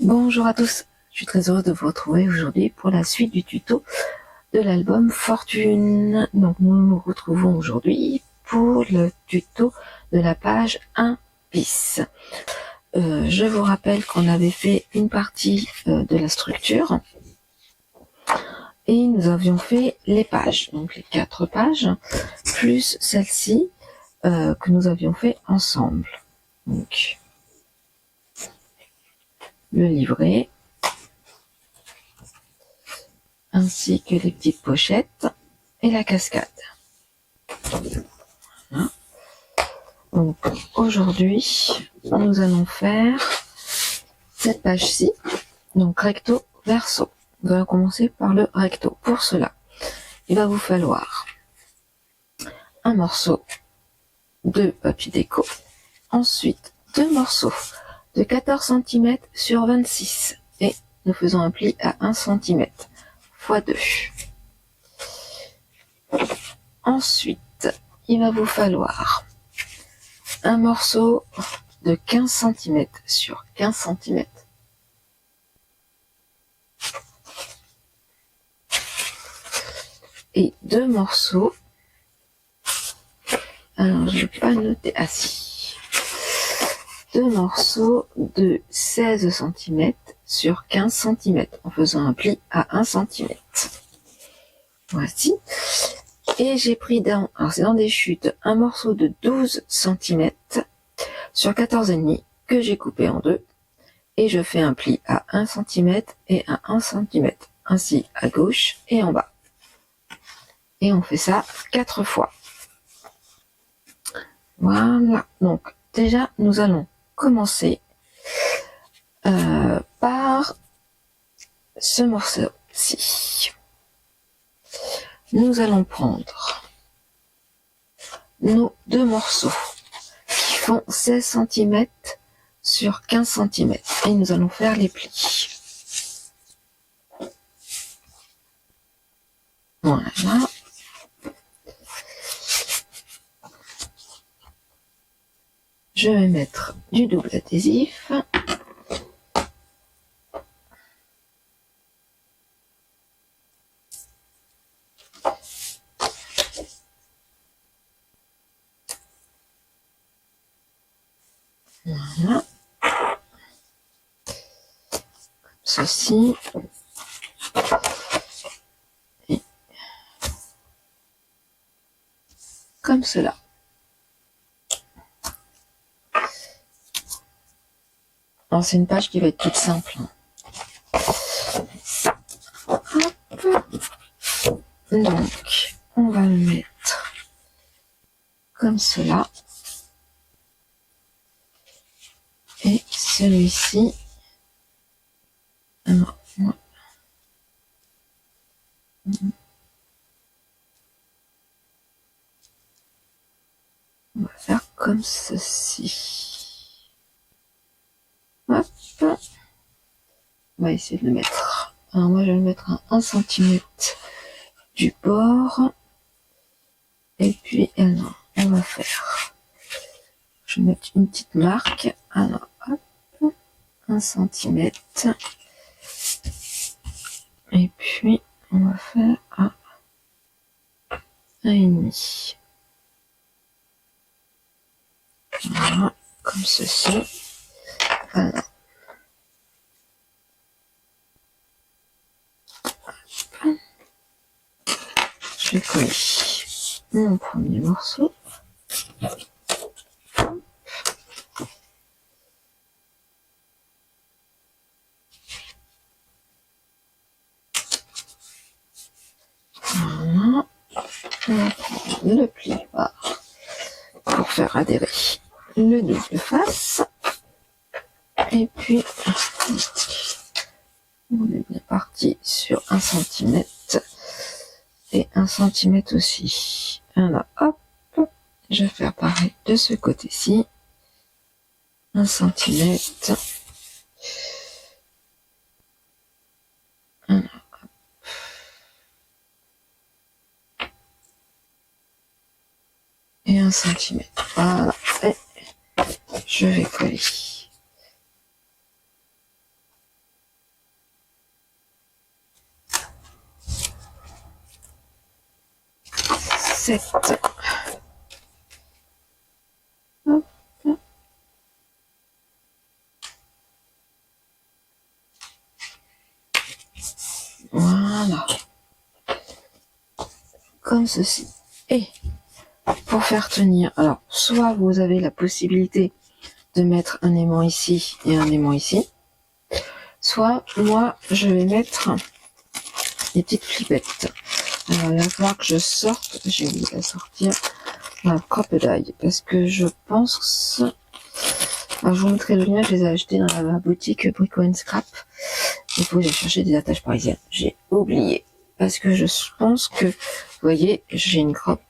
Bonjour à tous, je suis très heureuse de vous retrouver aujourd'hui pour la suite du tuto de l'album Fortune. Donc nous nous retrouvons aujourd'hui pour le tuto de la page 1 bis. Je vous rappelle qu'on avait fait une partie de la structure et nous avions fait les pages, donc les 4 pages, plus celle-ci que nous avions fait ensemble. Donc le livret, ainsi que les petites pochettes et la cascade. Voilà. Donc aujourd'hui, nous allons faire cette page-ci, donc recto verso. Nous allons commencer par le recto. Pour cela, il va vous falloir un morceau de papier déco, ensuite 2 morceaux de 14 cm sur 26 et nous faisons un pli à 1 cm x 2. Ensuite, il va vous falloir un morceau de 15 cm sur 15 cm. Et 2 morceaux, alors je vais pas noter, ah si, 2 morceaux de 16 cm sur 15 cm en faisant un pli à 1 cm. Voici. Et j'ai pris alors c'est dans des chutes, un morceau de 12 cm sur 14,5 que j'ai coupé en deux. Et je fais un pli à 1 cm et à 1 cm, ainsi à gauche et en bas. Et on fait ça 4 fois. Voilà. Donc déjà, nous allons commencer par ce morceau-ci. Nous allons prendre nos 2 morceaux qui font 16 cm sur 15 cm et nous allons faire les plis. Voilà. Je vais mettre du double adhésif. Voilà. Ceci. Et comme cela. Alors c'est une page qui va être toute simple. Hop. Donc, on va le mettre comme cela. Et celui-ci, alors, on va faire comme ceci. Hop. On va essayer de le mettre. Alors moi je vais le mettre à 1 cm du bord. Et puis alors, on va faire. Je vais mettre une petite marque. Alors hop, 1 cm. Et puis on va faire à 1,5. Voilà, comme ceci. Voilà. Je vais coller mon premier morceau. Voilà. On va prendre le plioir pour faire adhérer le double face. Et puis, on est bien parti sur 1 cm et 1 cm aussi. Alors, hop, je vais faire pareil de ce côté-ci. 1 cm. Alors, hop. Et 1 cm. Voilà. Et je vais coller. 7. Voilà. Comme ceci. Et pour faire tenir, alors, soit vous avez la possibilité de mettre un aimant ici et un aimant ici, soit moi, je vais mettre des petites flipettes. Alors, il va falloir que je sorte, j'ai oublié de la sortir, la crocodile, parce que je pense... Alors, je vous montrerai le lien, je les ai achetés dans la boutique Brico & Scrap. Il faut que j'aille chercher des attaches parisiennes. J'ai oublié. Parce que je pense que, vous voyez, j'ai une croppe,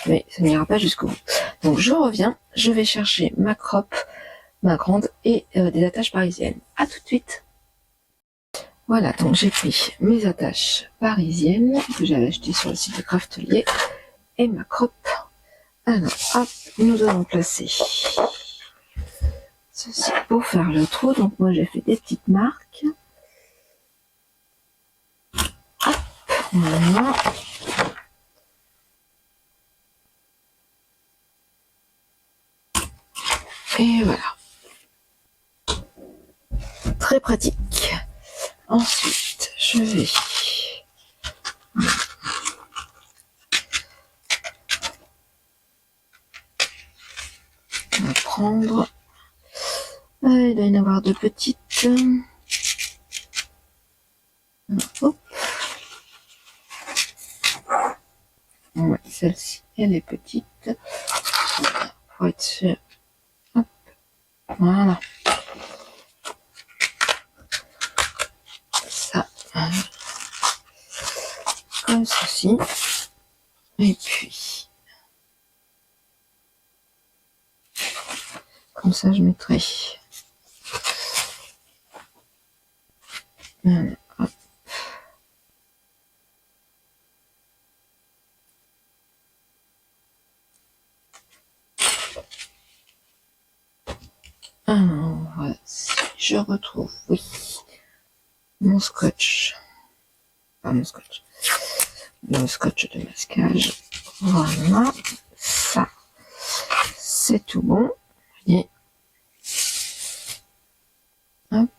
mais ça n'ira pas jusqu'au bout. Donc, je reviens, je vais chercher ma croppe, ma grande, et des attaches parisiennes. À tout de suite. Voilà, donc j'ai pris mes attaches parisiennes que j'avais achetées sur le site de Craftelier et ma croppe. Alors, hop, nous allons placer ceci pour faire le trou. Donc moi j'ai fait des petites marques. Hop, voilà. Et voilà. Très pratique. Ensuite, je vais prendre. Il doit y en avoir deux petites. Hop. Ouais, celle-ci, elle est petite. Pour être sûr. Hop. Voilà. Ça. Comme ceci. Et puis. Comme ça, je mettrai. Voilà. Hop. Alors, voici, je retrouve, oui, mon scotch. Pas mon scotch. Le scotch de masquage. Voilà. Ça, c'est tout bon. Et, hop.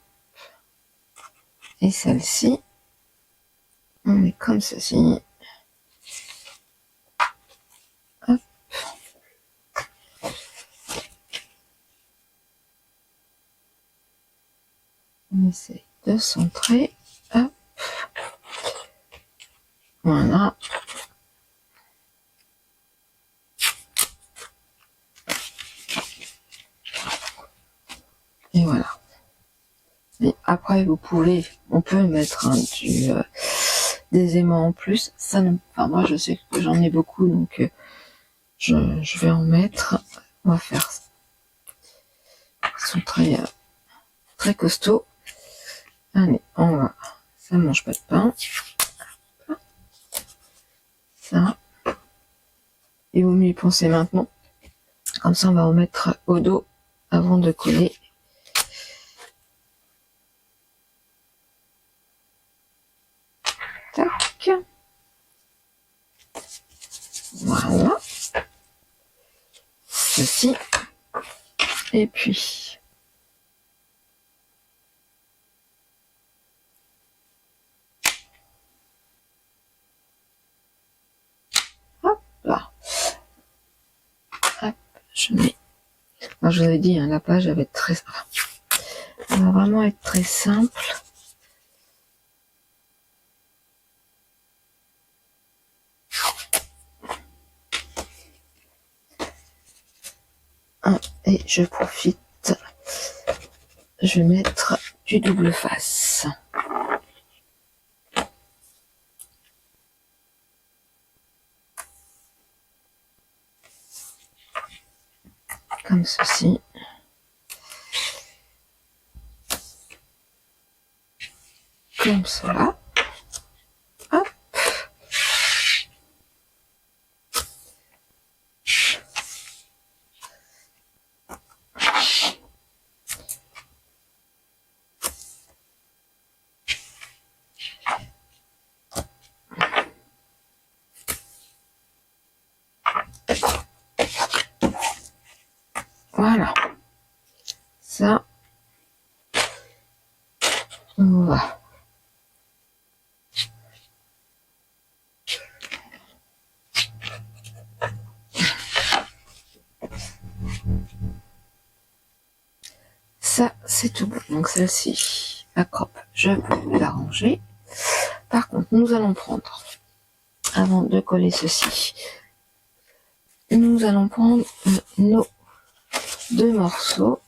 Et celle-ci, on met comme ceci. Hop. On essaie de centrer. Hop. Voilà. Et voilà. Et après, vous pouvez, on peut mettre des aimants en plus. Ça, non, enfin, moi, je sais que j'en ai beaucoup, donc je vais en mettre. On va faire ça. Ils sont très costauds. Allez, on va. Ça ne mange pas de pain. Ça. Il vaut mieux y penser maintenant. Comme ça, on va en mettre au dos avant de coller. Tac. Voilà. Ceci. Et puis. Hop là. Hop. Je mets. Alors, je vous avais dit, hein, la page, elle va être très. Elle va vraiment être très simple. Et je profite, je vais mettre du double face. Comme ceci. Comme cela. Hop. Voilà. Ça, on va. Ça, c'est tout bon. Donc celle-ci, la croppe, je vais la ranger. Par contre, nous allons prendre, avant de coller ceci, nous allons prendre nos 2 morceaux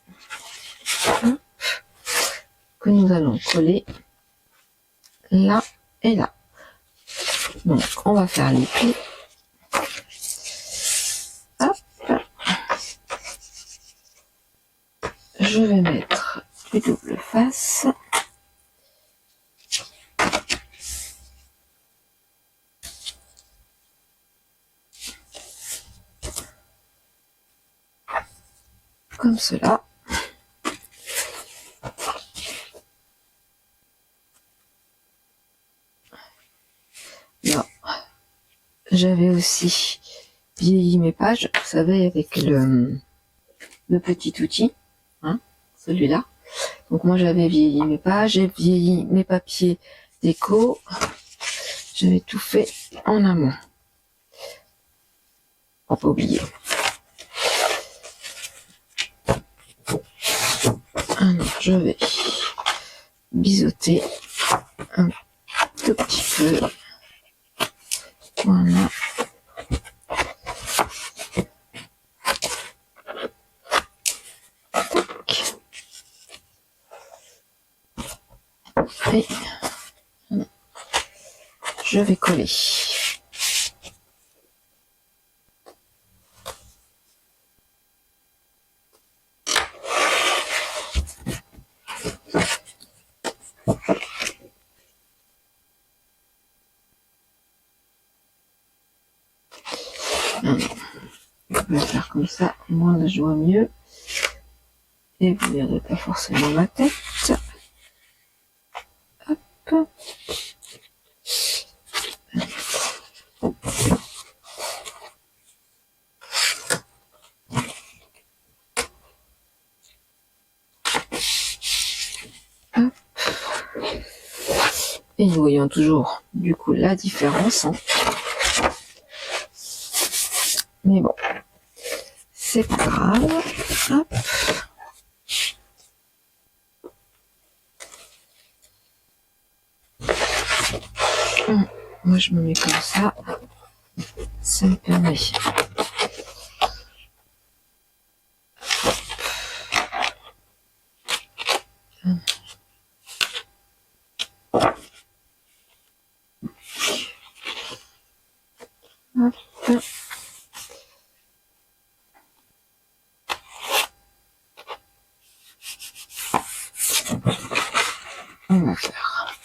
que nous allons coller là et là. Donc, on va faire les plis. Hop. Je vais mettre du double face. Comme cela. Là, j'avais aussi vieilli mes pages, vous savez, avec le petit outil, hein, celui-là. Donc moi j'avais vieilli mes pages, j'ai vieilli mes papiers déco, j'avais tout fait en amont. On peut pas oublier. Alors je vais biseauter un tout petit peu. Voilà. Et je vais coller. Je vais faire comme ça, moins je vois mieux. Et vous verrez pas forcément ma tête. Hop. Hop. Et nous voyons toujours du coup la différence. Hein. Mais bon, c'est pas grave. Hop. Moi je me mets comme ça. Ça me permet. Hop. On va faire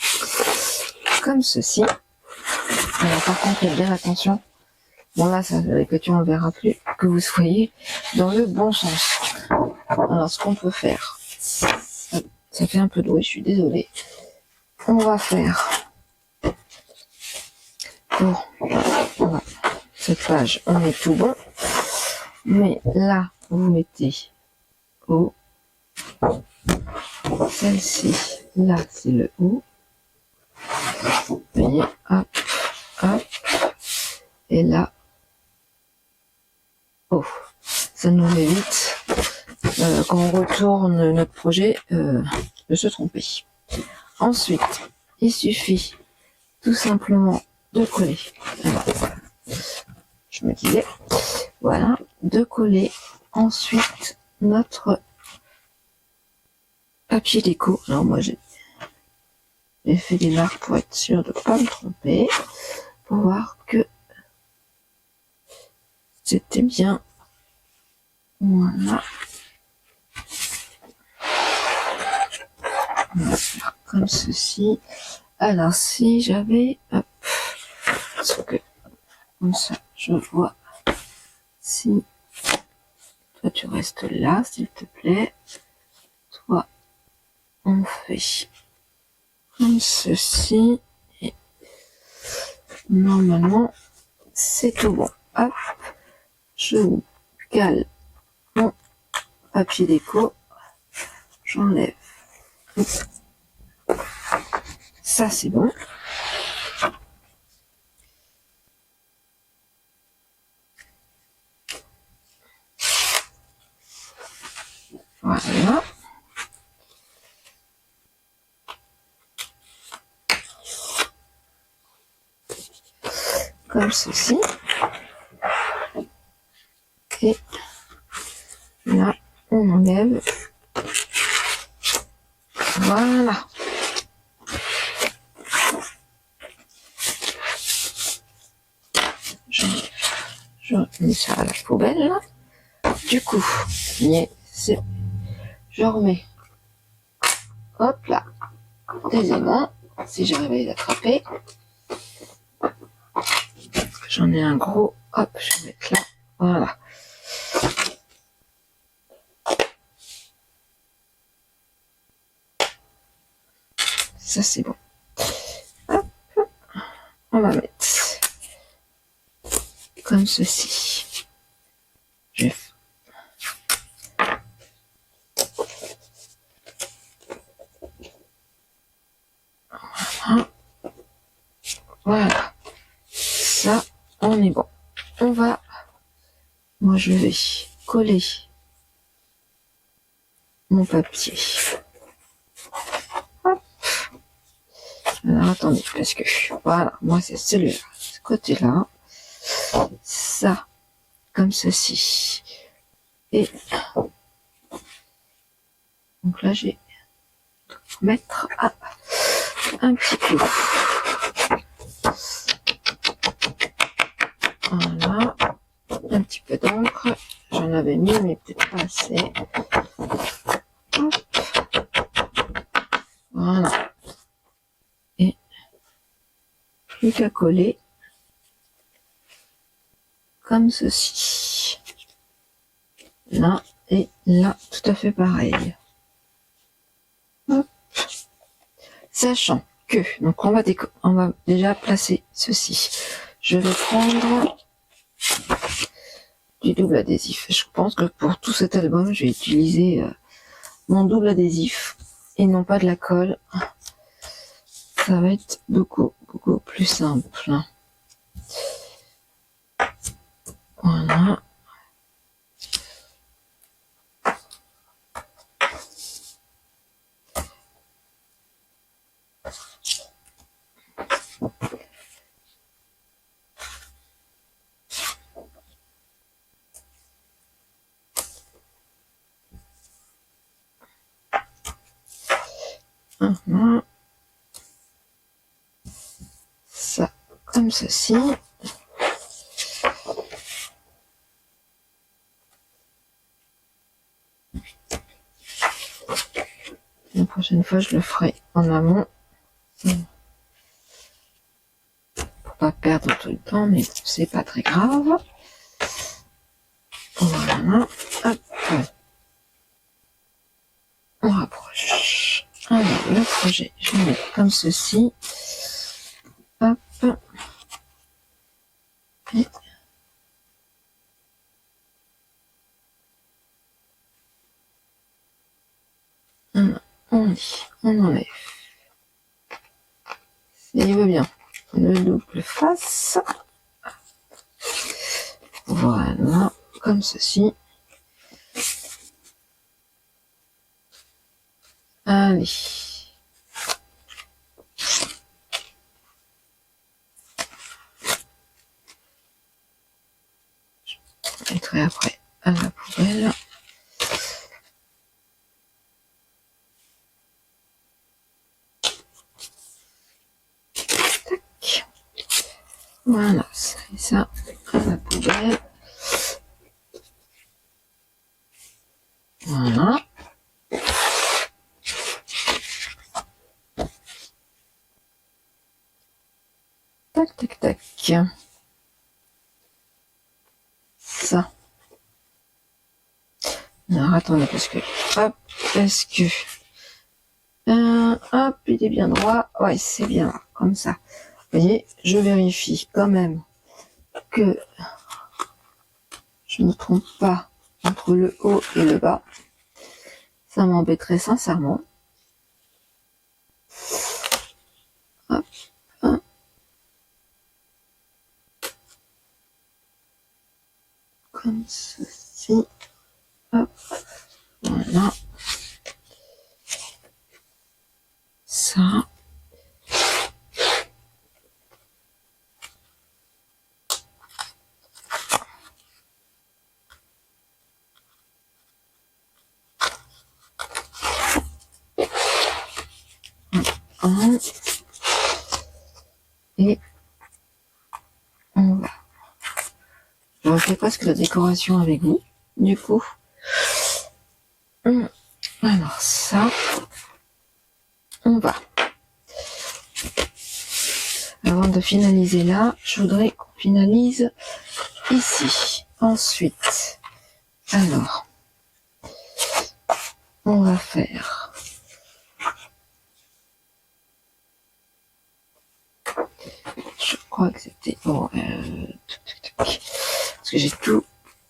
comme ceci. Alors par contre, faites bien attention. Bon là, ça, avec le on ne verra plus, que vous soyez dans le bon sens. Alors ce qu'on peut faire, ça fait un peu de bruit, je suis désolée. On va faire pour voilà, cette page, on est tout bon. Mais là, vous mettez haut. Celle-ci, là, c'est le haut. Vous voyez, hop, hop. Et là, oh, ça nous évite, quand on retourne notre projet, de se tromper. Ensuite, il suffit tout simplement de coller. Alors, voilà. Je me disais, voilà, de coller ensuite notre papier déco. Alors moi j'ai fait des marques pour être sûr de ne pas me tromper, pour voir que c'était bien. Voilà. On va faire comme ceci. Alors si j'avais, hop, parce que comme ça je vois. Si toi tu restes là, s'il te plaît. Toi, on fait comme ceci. Et normalement, c'est tout bon. Hop, je vous cale mon papier déco, j'enlève. Ça c'est bon. Voilà. Comme ceci. Et là, on enlève. Voilà. Je mets ça à la poubelle. Du coup, je remets. Hop là. Des aimants. Si j'arrive à les attraper. J'en ai un gros. Hop, je vais mettre là. Voilà. Ça c'est bon. Hop. On va mettre comme ceci. Voilà. Ça, on est bon. On va. Moi, je vais coller mon papier. Hop. Alors, attendez, parce que voilà, moi, c'est celui-là, ce côté-là. Ça, comme ceci. Et donc là, j'ai mettre un petit coup. Voilà. Un petit peu d'encre. J'en avais mis, mais peut-être pas assez. Hop. Voilà. Et plus qu'à coller. Comme ceci. Là et là, tout à fait pareil. Hop. Sachant que, donc on va déjà placer ceci. Je vais prendre du double adhésif. Je pense que pour tout cet album, je vais utiliser mon double adhésif et non pas de la colle. Ça va être beaucoup plus simple. Voilà. Voilà. Ça, comme ceci. La prochaine fois, je le ferai en amont. Pour pas perdre tout le temps, mais c'est pas très grave. Voilà. Hop. On rapproche. Alors, le projet, je vais le mettre comme ceci. Hop. Et on enlève. S'il veut bien, le double face. Voilà, comme ceci. Allez. Je mettrai après à la poubelle. Tac. Voilà, ça et ça à la poubelle. Voilà. Tac, tac, tac. Ça. Alors, attendez, parce que, hop, hop, il est bien droit. Ouais, c'est bien là, comme ça. Vous voyez, je vérifie quand même que je ne me trompe pas entre le haut et le bas. Ça m'embêterait sincèrement. Hop, hop. Comme ceci. Hop, voilà. Ça. Et on va. Je refais presque la décoration avec vous, du coup. Alors ça, on va. Avant de finaliser là, je voudrais qu'on finalise ici. Ensuite, alors, on va faire je crois que c'était bon, parce que j'ai tout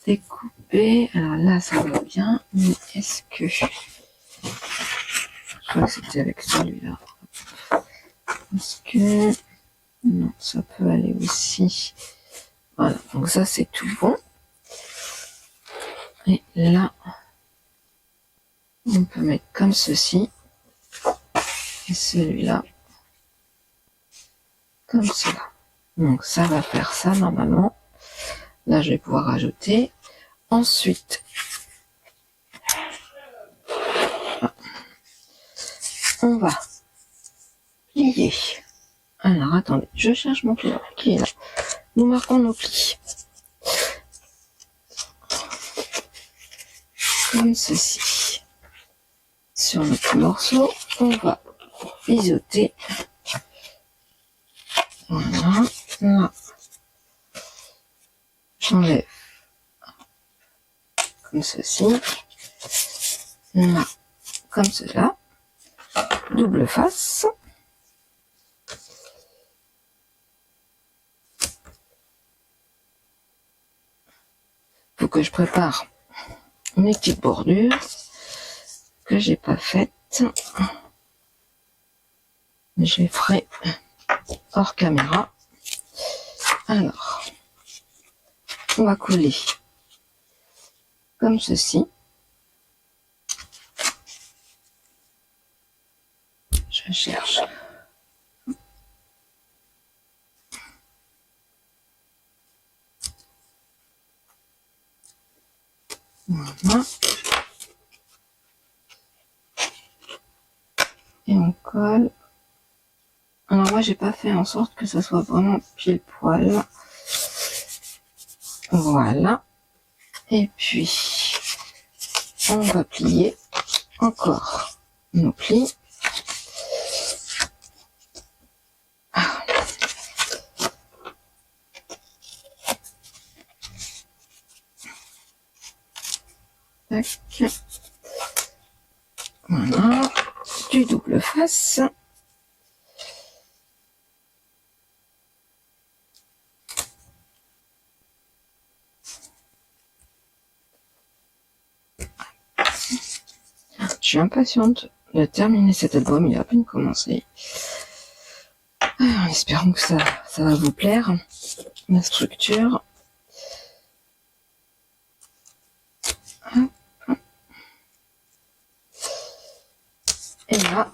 découpé. Alors là, ça va bien, mais est-ce que je crois que c'était avec celui-là. Est-ce que non, ça peut aller aussi. Voilà, donc ça c'est tout bon. Et là, on peut mettre comme ceci. Et celui-là, comme cela. Donc ça va faire ça normalement. Là, je vais pouvoir ajouter. Ensuite, on va plier. Alors, attendez, je cherche mon pliant qui est là. Nous marquons nos plis. Comme ceci. Sur notre morceau, on va biseauter. Voilà. Là, j'enlève comme ceci. Là, comme cela. Double face. Faut que je prépare mes petites bordures que j'ai pas faites. Je les ferai hors caméra. Alors, on va coller comme ceci. Je cherche. Voilà. Et on colle. Alors moi j'ai pas fait en sorte que ça soit vraiment pile poil. Voilà. Et puis on va plier encore nos plis. Tac. Voilà. Du double face. Je suis impatiente de terminer cet album, il a à peine commencé. En espérant que ça va vous plaire, la structure. Et là,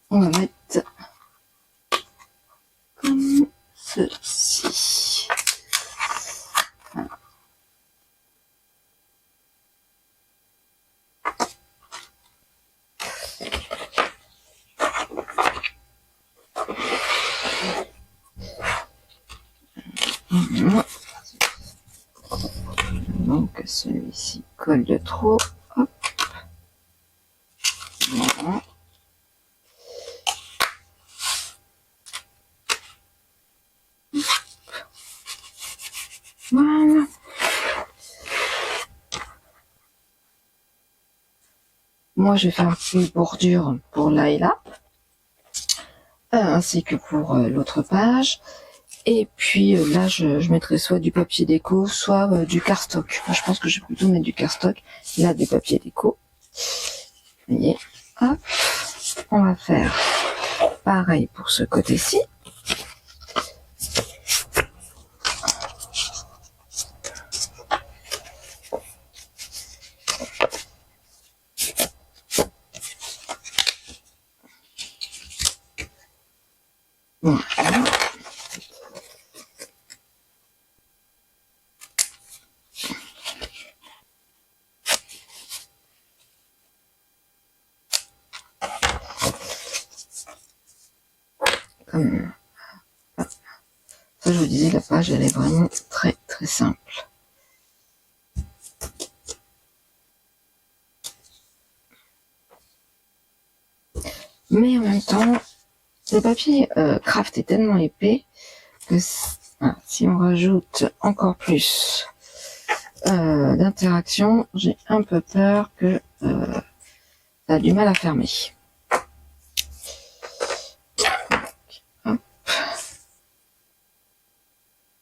on va mettre comme ceci. Voilà. Donc celui-ci colle de trop. Hop. Voilà. Voilà. Moi, je vais faire un petit bordure pour là et là, ainsi que pour l'autre page. Et puis là, je mettrai soit du papier déco, soit du cardstock. Enfin, je pense que je vais plutôt mettre du cardstock. Là, du papier déco. Vous voyez, hop, on va faire pareil pour ce côté-ci. Voilà. Comme ça, je vous disais, la page, elle est vraiment très très simple. Mais en même temps, le papier craft est tellement épais que si on rajoute encore plus d'interaction, j'ai un peu peur que ça a du mal à fermer. Hop.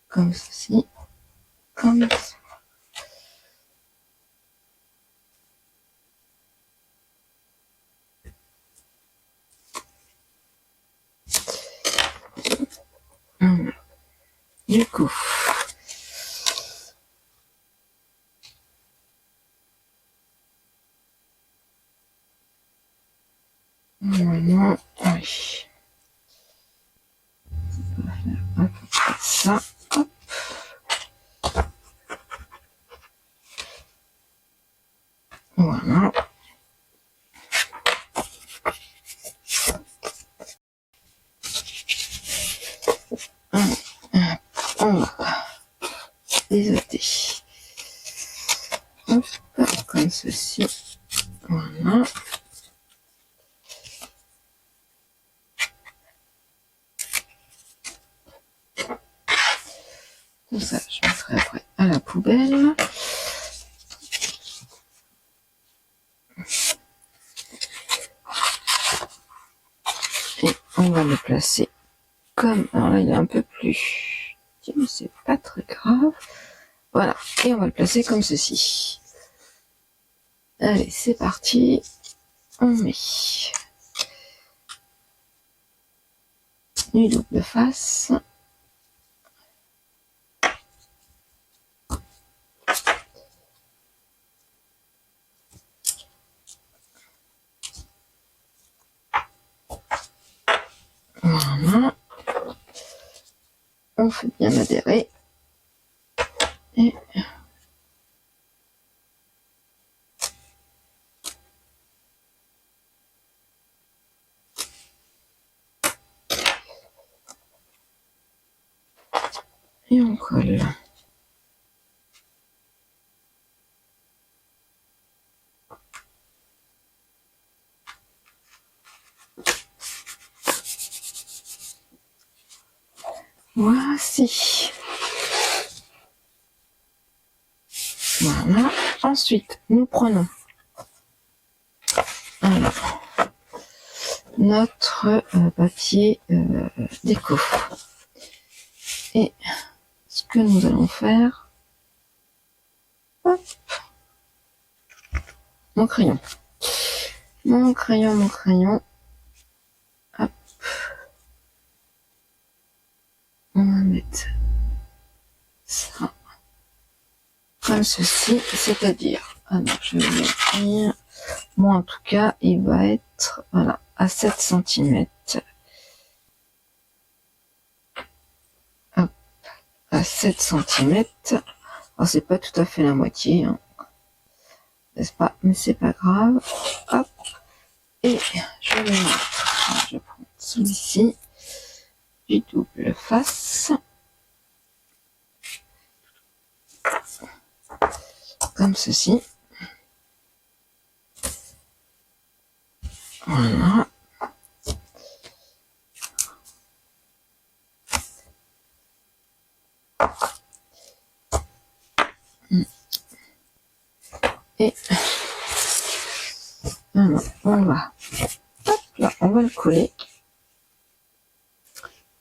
Comme ceci, comme ça. Du coup, normalement, oui. On va faire à peu près ça. Hop. Voilà. On va désoter. Hop, comme ceci. Voilà. Tout ça, je mettrai après à la poubelle. Et on va le placer comme... Alors là, il est un peu plus... Mais c'est pas très grave. Voilà. Et on va le placer comme ceci. Allez, c'est parti. On met du double face. Voilà. On fait bien adhérer. Et on colle. Voici. Voilà. Ensuite, nous prenons alors notre papier déco. Et ce que nous allons faire, hop, mon crayon, hop, on va mettre ça comme ceci, c'est-à-dire, alors je vais dire, moi en tout cas, il va être, voilà, à 7 cm. Hop, à 7 cm. Alors c'est pas tout à fait la moitié, hein, n'est-ce pas? Mais c'est pas grave. Hop, et je vais mettre, alors, je prends celui-ci, du double face. Comme ceci. Voilà. Et alors, on va, hop, là, on va le coller.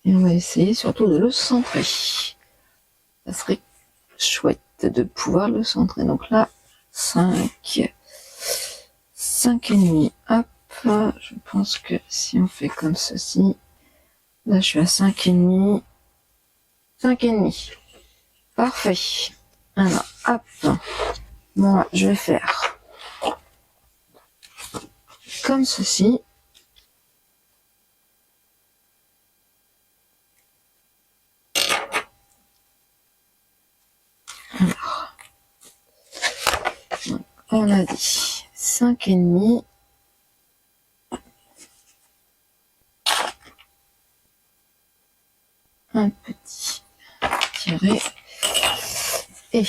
Et on va essayer surtout de le centrer. Ça serait chouette de pouvoir le centrer. Donc là, 5. 5 et demi. Hop. Je pense que si on fait comme ceci, là je suis à 5 et demi. 5 et demi. Parfait. Alors, hop. Moi, je vais faire comme ceci. Alors, donc, on a dit 5 et demi. Un petit tiré. Et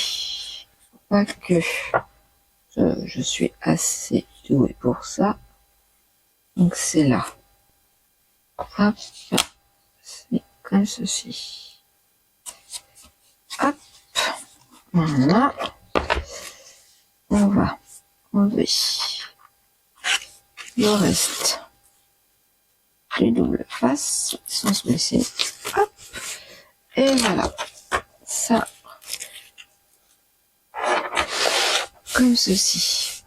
pas que je suis assez douée pour ça. Donc c'est là. Hop. C'est comme ceci. Hop. Voilà. On va enlever le reste du double face sans se blesser. Hop. Et voilà. Ça. Comme ceci.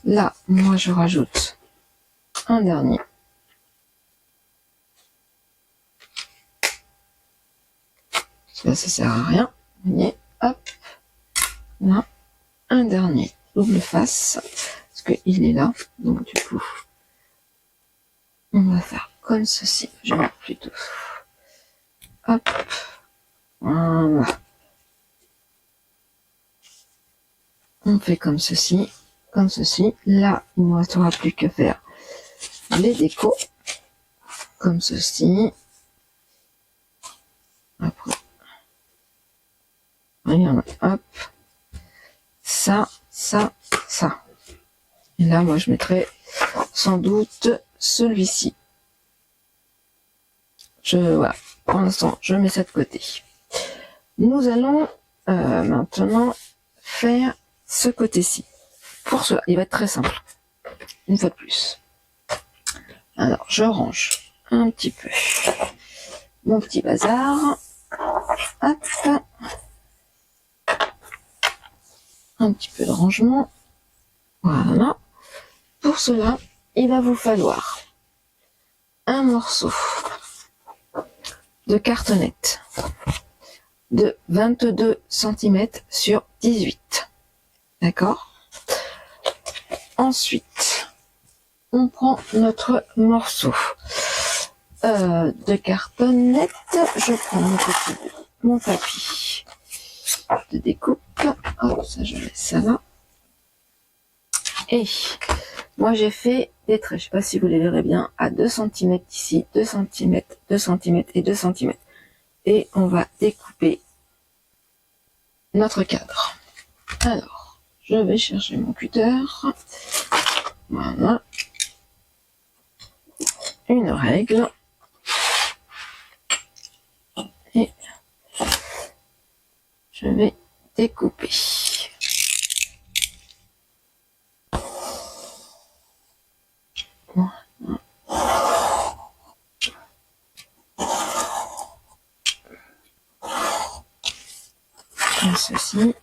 Là, moi je rajoute un dernier. Là, ça sert à rien. Vous voyez, hop. Là, un dernier double face. Parce qu'il est là. Donc du coup, on va faire comme ceci. Je vais plutôt. Hop. Voilà. On fait comme ceci. Comme ceci. Là, il ne restera plus qu'à faire les décos. Comme ceci. Après. Regarde, hop. Ça, ça, ça. Et là, moi, je mettrai sans doute celui-ci. Voilà. Pour l'instant, je mets ça de côté. Nous allons maintenant faire ce côté-ci. Pour cela, il va être très simple. Une fois de plus. Alors, je range un petit peu mon petit bazar. Hop. Un petit peu de rangement. Voilà. Pour cela, il va vous falloir un morceau de cartonnette de 22 cm sur 18. D'accord? Ensuite, on prend notre morceau de cartonnette. Je prends mon papier de découpe. Hop, ça je laisse ça là. Et moi j'ai fait des traits, je sais pas si vous les verrez bien, à 2 cm ici, 2 cm, 2 cm et 2 cm. Et on va découper notre cadre. Alors, je vais chercher mon cutter. Voilà. Une règle. Et je vais découper. Voilà. Comme ceci.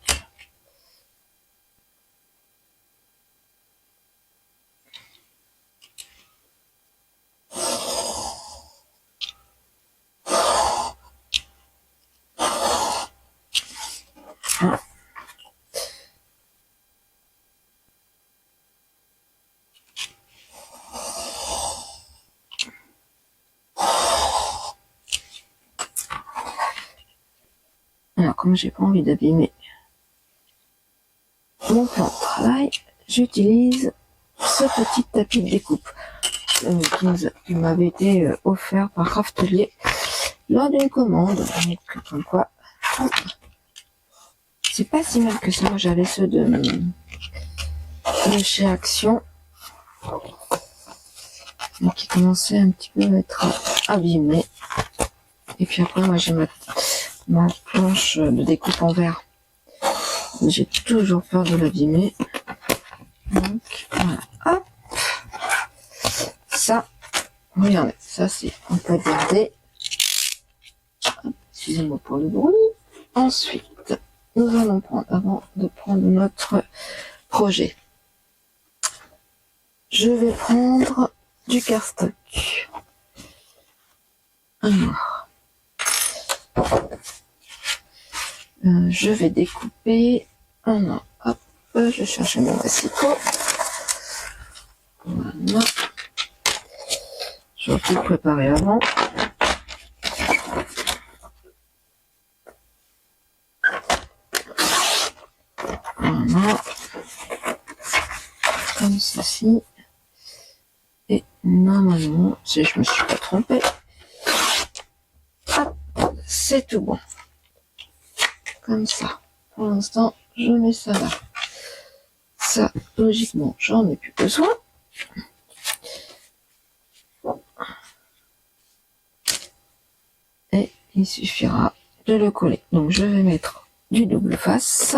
Ah. Alors, comme j'ai pas envie d'abîmer mon plan de travail, j'utilise ce petit tapis de découpe qui m'avait été offert par Craftelier lors d'une commande. Donc, comme quoi, c'est pas si mal que ça. Moi, j'avais ceux de chez Action, donc qui commençaient un petit peu à être abîmés. Et puis après, moi, j'ai ma planche de découpe en verre. J'ai toujours peur de l'abîmer. Donc, voilà. Hop. Ça, regardez, ça c'est, on peut garder. excusez-moi pour le bruit. Ensuite, nous allons prendre, avant de prendre notre projet, je vais prendre du cardstock. Alors, je vais découper. Alors, hop, je cherche mon massicot. Voilà. Je vais tout préparer avant. Voilà. Comme ceci. Et normalement, si je me suis pas trompée, hop, c'est tout bon. Comme ça. Pour l'instant, je mets ça là. Ça, logiquement, j'en ai plus besoin. Et il suffira de le coller. Donc, je vais mettre du double face.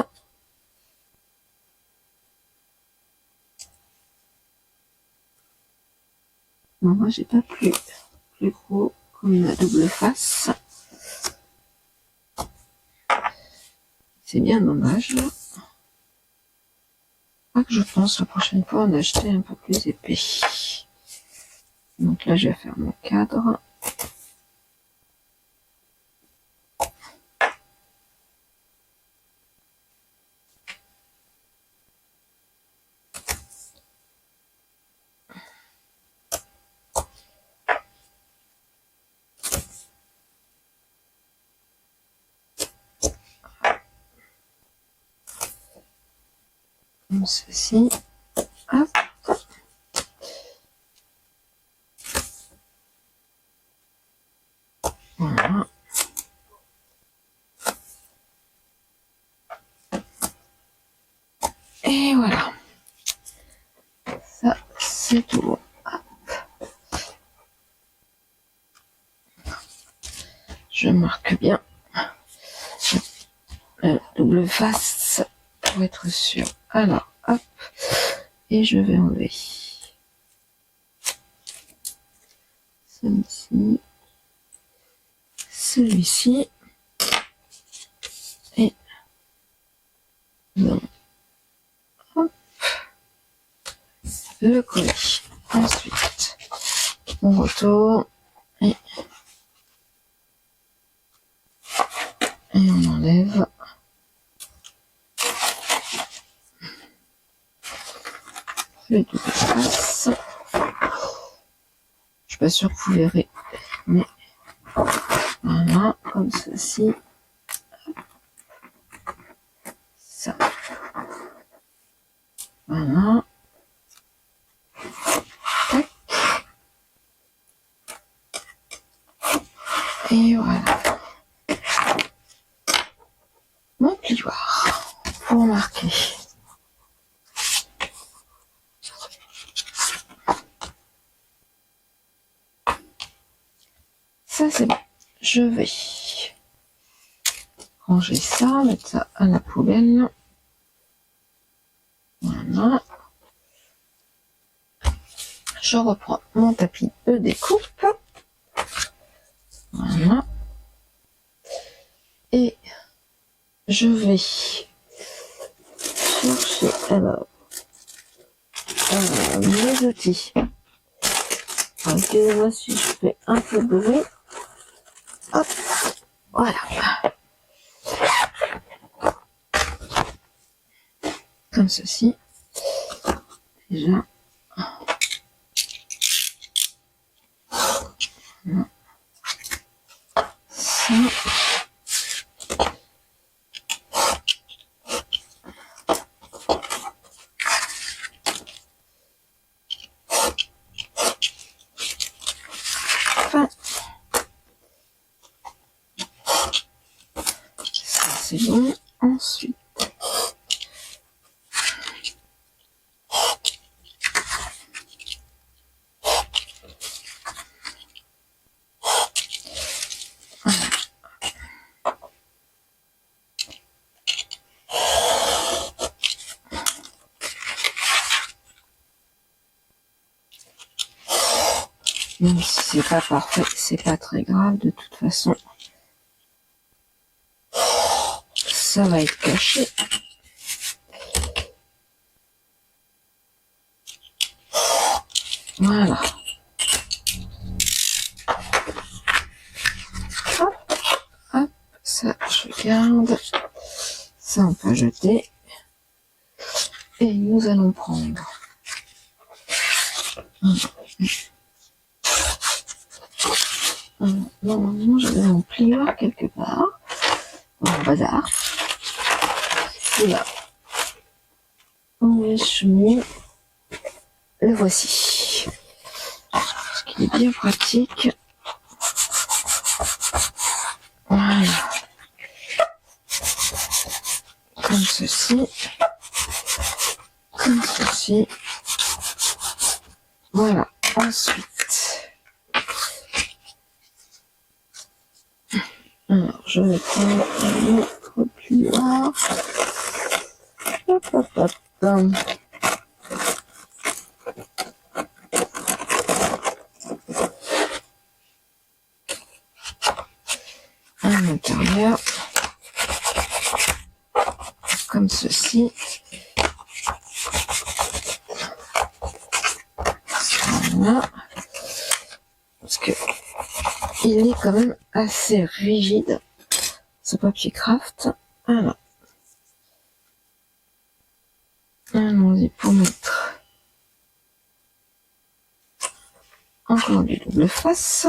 Non, moi, j'ai pas plus gros comme la double face. C'est bien dommage. Ah, que je pense la prochaine fois en acheter un peu plus épais. Donc là, je vais faire mon cadre. Comme ceci. Hop. Voilà. Et voilà. Ça, c'est tout bon. Hop. Je marque bien le double face pour être sûr. Alors, hop. Et je vais enlever celui-ci, celui-ci, et donc, hop, le coller. Ensuite, on retourne et on enlève le double face. Je suis pas sûre que vous verrez, mais voilà, comme ceci. Ça. Voilà. Tac. Et voilà. Mon plioir pour marquer. Ça c'est bon. Je vais ranger ça, mettre ça à la poubelle. Voilà. Je reprends mon tapis de découpe. Voilà. Et je vais chercher alors mes outils. Excusez-moi si je fais un peu de bruit. Hop, voilà. Comme ceci. Déjà. Voilà. Ça. Enfin. Ça c'est bon. Ensuite. Même si c'est pas parfait, c'est pas très grave de toute façon. ça va être caché. Voilà. Hop, hop, ça je garde. Ça on peut jeter. Et nous allons prendre normalement j'avais mon plioir quelque part dans le bazar. Et là, on chemin. Le voici. Ce qui est bien pratique. Voilà. Comme ceci. Comme ceci. Voilà. Ensuite. Alors, je vais prendre un autre plioir. Hop, hop, hop. À l'intérieur. Comme ceci. Voilà. Parce que il est quand même assez rigide, ce papier craft. Alors, allons-y pour mettre encore du double face.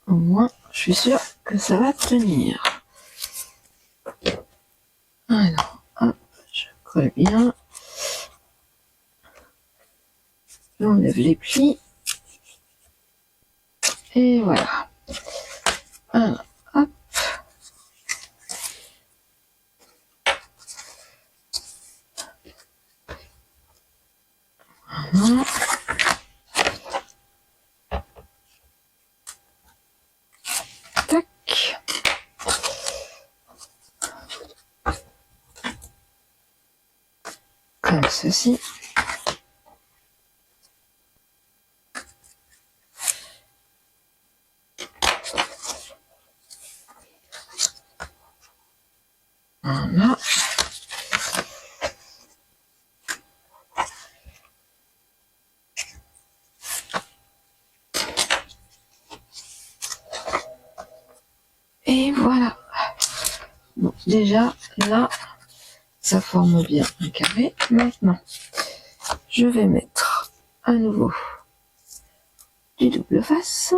Au moins, je suis sûre que ça va tenir. Alors, hop, je colle bien. J'enlève les plis. Et voilà. Alors, hop. Voilà. Tac. Comme ceci. Voilà. Et voilà. Bon, déjà, là, ça forme bien un carré. Maintenant, je vais mettre à nouveau du double face.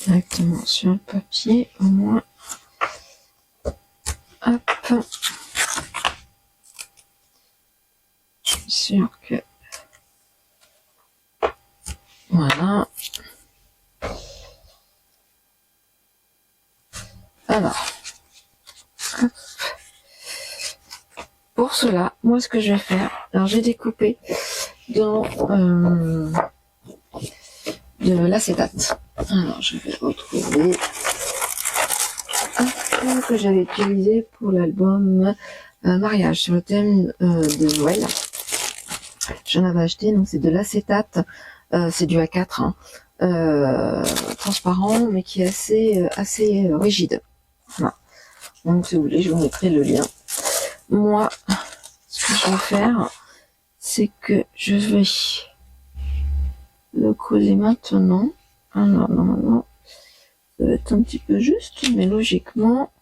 Directement sur le papier, au moins. Hop. Je suis sûre que... Voilà. Alors. Hop. Pour cela, moi ce que je vais faire, alors j'ai découpé dans de l'acétate. Alors je vais retrouver un que j'avais utilisé pour l'album mariage sur le thème de Noël. J'en avais acheté, donc c'est de l'acétate, c'est du A4, hein, transparent mais qui est assez rigide. Voilà. Donc si vous voulez, je vous mettrai le lien. Moi, ce que je vais faire, c'est que je vais le coller maintenant. Alors normalement, ça va être un petit peu juste, mais logiquement,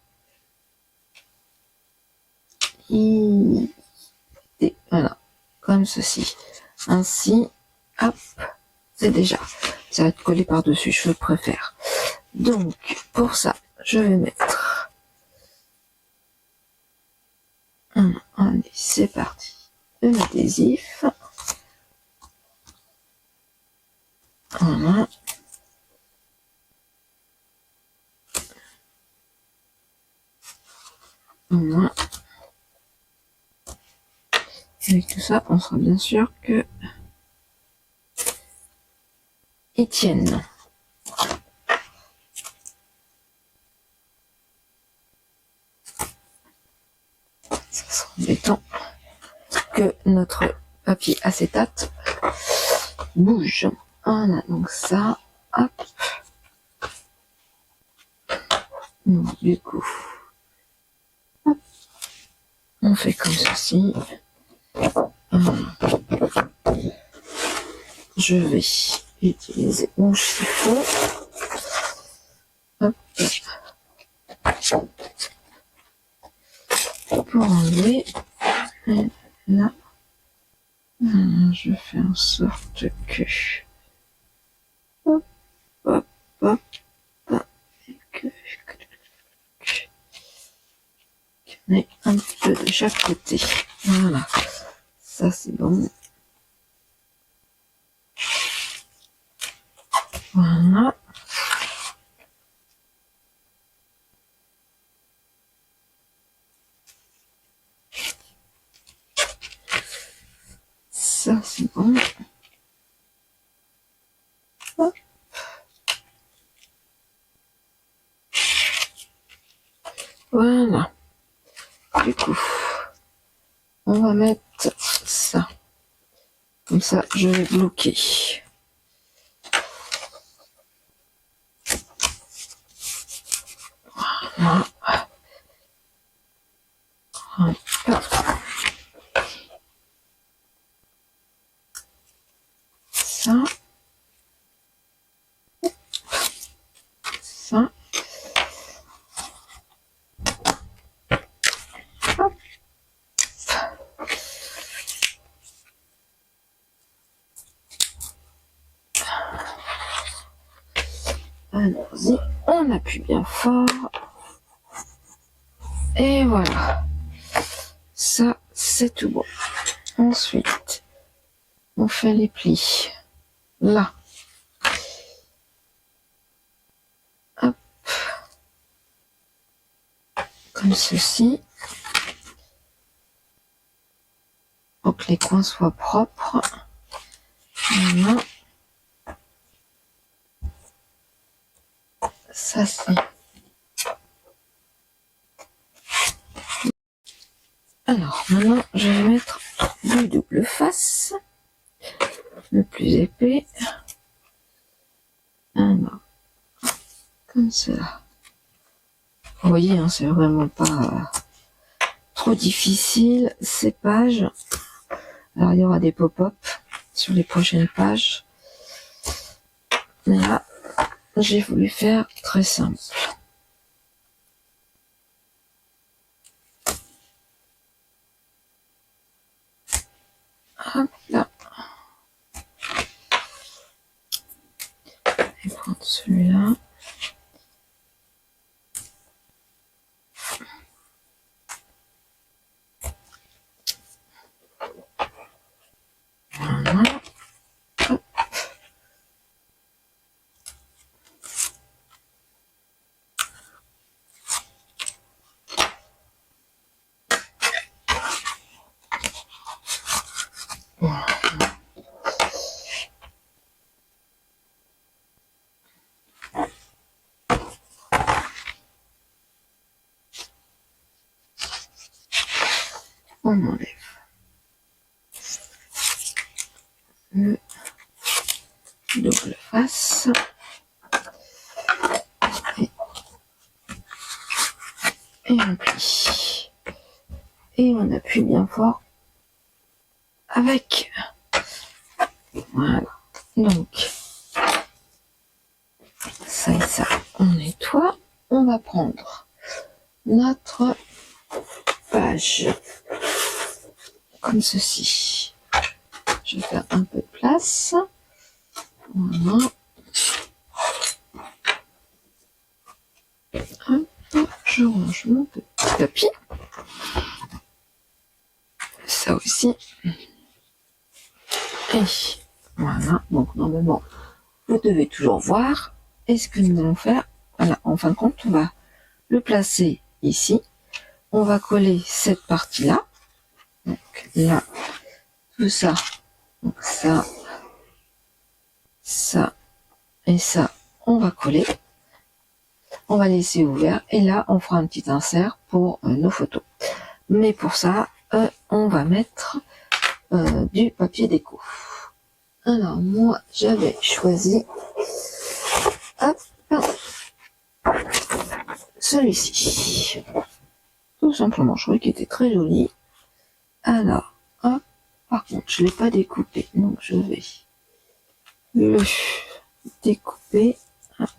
voilà, comme ceci. Ainsi, hop, c'est déjà. Ça va être collé par-dessus, je préfère. Donc, pour ça, je vais mettre... Allez, c'est parti. L'adhésif. Voilà. moins. Avec tout ça, on sera bien sûr que ils tiennent. Ça sera embêtant que notre papier acétate bouge. Voilà, donc ça, hop. Donc, du coup, hop, on fait comme ceci. Je vais utiliser mon chiffon. Hop. Pour enlever. Et là, je fais en sorte que hop, hop, hop, et que qu'on ait un peu de chaque côté. Voilà, ça c'est bon. Voilà. Ça c'est bon. Hop. Voilà. Du coup, on va mettre ça. Comme ça, je vais bloquer. Voilà. Hop. Ça. Ça. Hop. Allons-y, on appuie bien fort. Et voilà. Ça, c'est tout bon. Ensuite, on fait les plis. Là. Hop. Comme ceci. Pour que les coins soient propres. Voilà. Ça, c'est... Alors, maintenant, je vais mettre du double face. Le plus épais. Alors, comme cela. Vous voyez, hein, c'est vraiment pas trop difficile, ces pages. Alors, il y aura des pop-up sur les prochaines pages. Mais là, j'ai voulu faire très simple. Hop là. Je vais prendre celui-là. Voilà. Hop. Voilà. On enlève le double face et on plie et on appuie bien fort avec. Voilà, donc ça et ça on nettoie. On va prendre notre page comme ceci. Je vais faire un peu de place. Voilà. Hop, je range mon petit papier. Ça aussi. Et voilà. Donc normalement, vous devez toujours voir. Et ce que nous allons faire, voilà, en fin de compte, on va le placer ici on va coller cette partie-là. Donc là, tout ça. Donc ça, ça et ça, on va coller. On va laisser ouvert et là, on fera un petit insert pour nos photos. Mais pour ça, on va mettre du papier déco. Alors moi, j'avais choisi hop, celui-ci. Tout simplement, je trouvais qu'il était très joli. Alors, hop, par contre, je ne l'ai pas découpé, donc je vais le découper. Hop.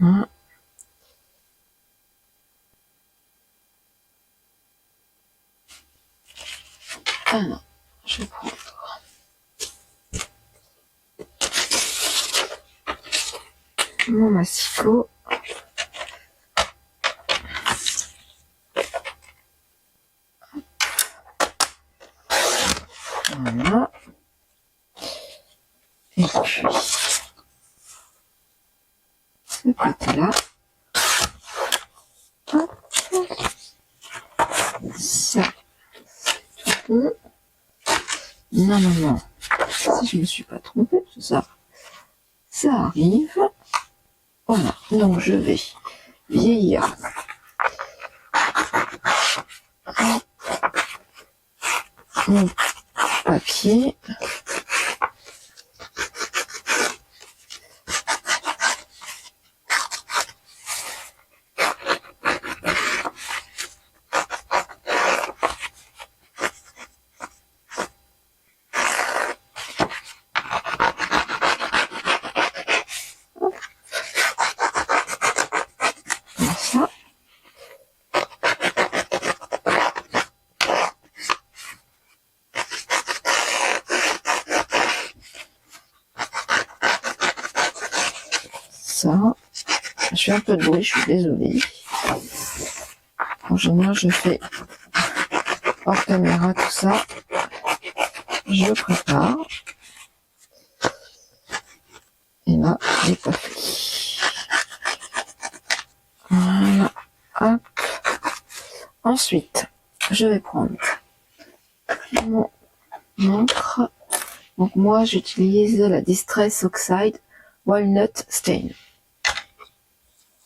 Voilà. Alors, je vais prendre mon massicot. Voilà. Et puis, ce côté-là. Hop. Ça. C'est tout. Normalement, si je ne me suis pas trompée, ça arrive. Voilà. Donc, je vais vieillir mon papier. Comme ça. Ça. Je fais un peu de bruit, je suis désolée. En général, je fais hors caméra tout ça. Je prépare. Et là, j'ai pas fait. Voilà. Hop. Ensuite, je vais prendre mon encre. Donc moi, j'utilise la Distress Oxide Walnut Stain.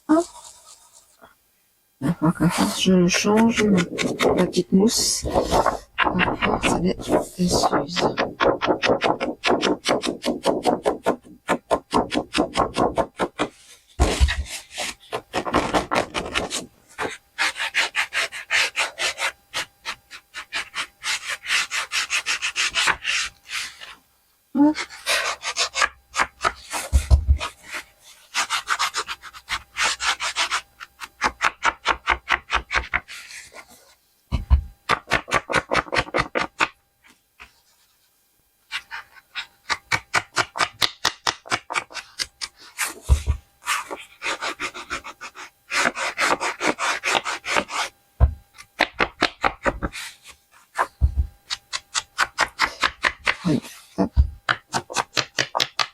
Hop. D'accord, qu'à force, je le change, la petite mousse. À force, elle est s'use. Hop. Oui, hop.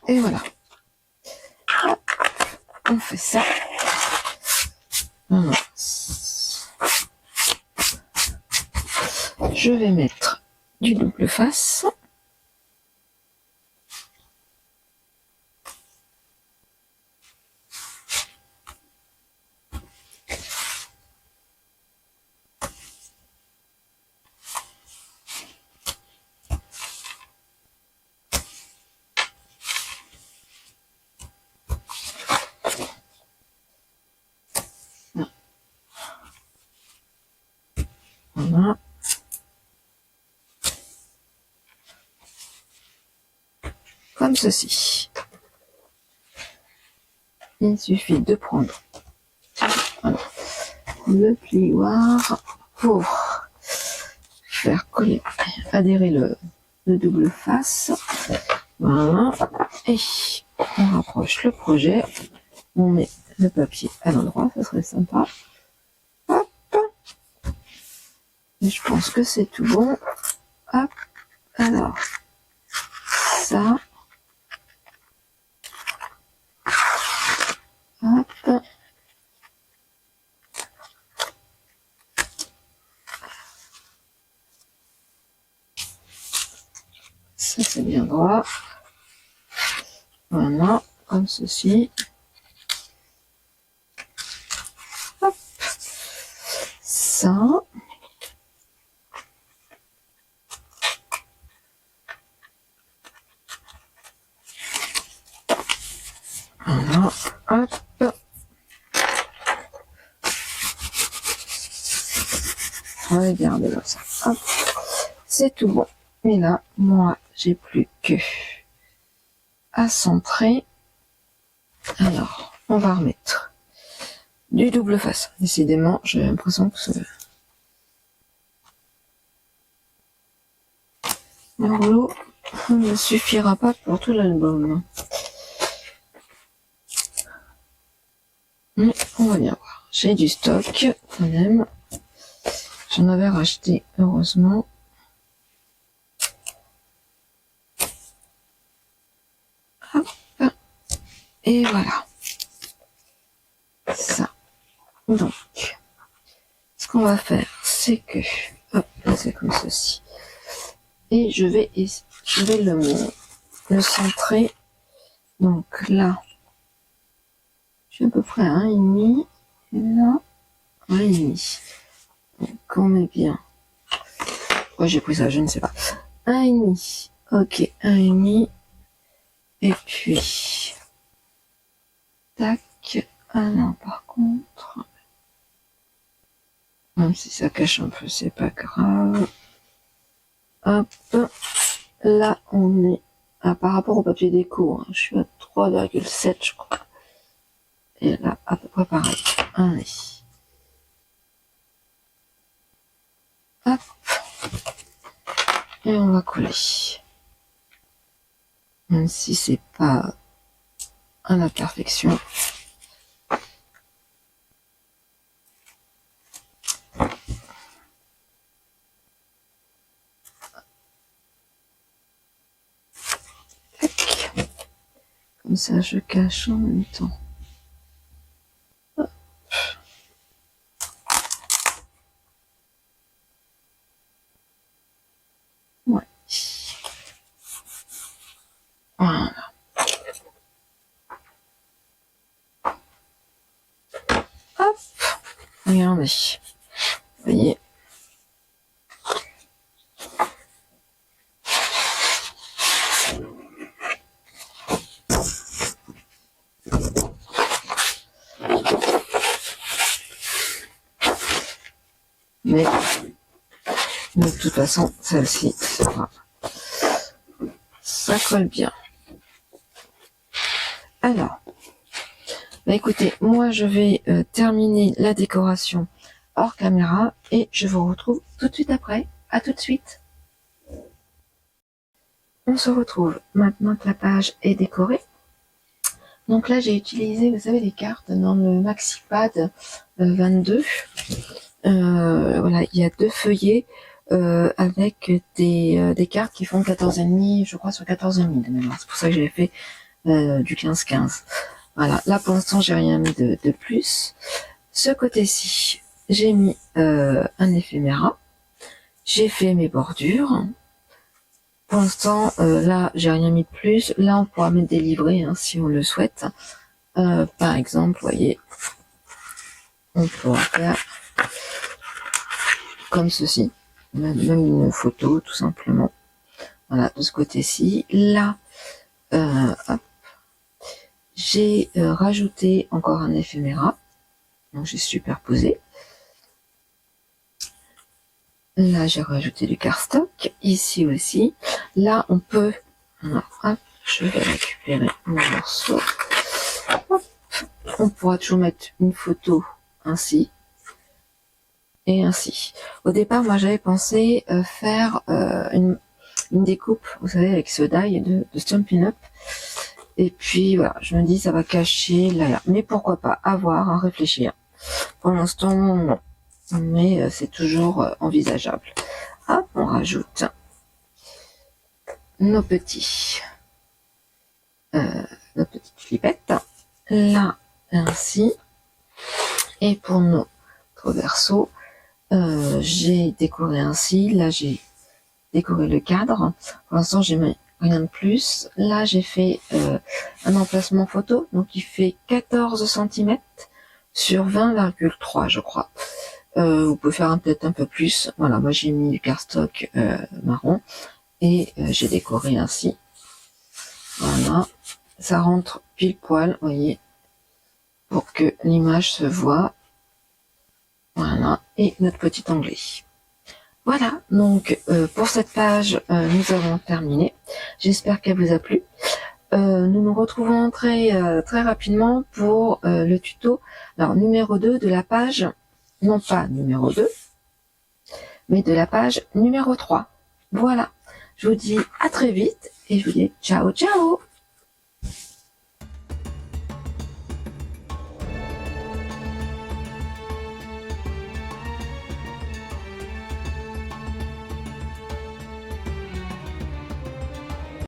Et voilà. Hop. On fait ça. Voilà. Je vais mettre du double face. Voilà. Comme ceci. Il suffit de prendre voilà, le plioir pour faire coller, adhérer le double face. Voilà. Et on rapproche le projet. On met le papier à l'endroit, ça serait sympa. Hop. Et je pense que c'est tout bon. Hop, alors, ça. Hop. Ça c'est bien droit. Voilà, comme ceci. Hop. Ça. Voilà, hop. Regardez comme ça. Hop. C'est tout bon. Et là, moi, j'ai plus que à centrer. Alors, on va remettre du double face. Décidément, j'ai l'impression que le rouleau ne suffira pas pour tout l'album. Mais on va bien voir. J'ai du stock quand même. J'en avais racheté, heureusement. Hop. Et voilà. Ça. Donc, ce qu'on va faire, c'est que... Hop, là c'est comme ceci. Et je vais le centrer. Donc là, je suis à peu près à 1,5. Et là, 1,5. Donc on met bien. Pourquoi j'ai pris ça, je ne sais pas. 1,5. Ok, 1,5. Et puis, tac. Ah non, par contre, même si ça cache un peu, c'est pas grave. Hop, là on est par rapport au papier déco, hein, je suis à 3,7 je crois. Et là, à peu près pareil. Allez. Hop. Et on va coller. Même si c'est pas à la perfection. Tac. Comme ça, je cache en même temps. Hop. Ouais. Voilà. Hop. Regardez. Vous voyez. Mais de toute façon, celle-ci, ça colle bien. Alors, bah écoutez, moi je vais terminer la décoration hors caméra et je vous retrouve tout de suite après. À tout de suite. On se retrouve maintenant que la page est décorée. Donc là, j'ai utilisé, vous savez, les cartes dans le MaxiPad 22. Voilà, il y a 2 feuillets avec des cartes qui font 14,5, je crois, sur 14,5 de mémoire. C'est pour ça que j'avais fait du 15-15. Voilà, là pour l'instant, j'ai rien mis de plus. Ce côté-ci, j'ai mis un éphéméra. J'ai fait mes bordures. Pour l'instant, là, j'ai rien mis de plus. Là, on pourra mettre des livrets hein, si on le souhaite. Par exemple, vous voyez, on pourra faire comme ceci. Même une photo, tout simplement. Voilà, de ce côté-ci. Là, hop, j'ai rajouté encore un éphéméra. Donc, j'ai superposé. Là, j'ai rajouté du cardstock. Ici aussi. Là, on peut... Alors, hop, je vais récupérer mon morceau. Hop, on pourra toujours mettre une photo ainsi. Et ainsi. Au départ, moi, j'avais pensé faire une découpe, vous savez, avec ce die de Stampin' Up. Et puis, voilà, je me dis, ça va cacher là. Mais pourquoi pas, à voir, à réfléchir. Pour l'instant, non. mais c'est toujours envisageable. Hop, on rajoute nos petites flipettes, là, ainsi. Et pour notre verso, j'ai décoré ainsi. Là, j'ai décoré le cadre. Pour l'instant, j'ai mis rien de plus. Là, j'ai fait un emplacement photo, donc il fait 14 cm sur 20,3, je crois. Vous pouvez faire peut-être un peu plus. Voilà, moi j'ai mis du cardstock marron et j'ai décoré ainsi. Voilà, ça rentre pile poil, vous voyez, pour que l'image se voit. Voilà, et notre petit onglet. Voilà, donc pour cette page, nous avons terminé. J'espère qu'elle vous a plu. Nous nous retrouvons très rapidement pour le tuto, alors numéro 2 de la page, non pas numéro 2, mais de la page numéro 3. Voilà, je vous dis à très vite et je vous dis ciao ciao.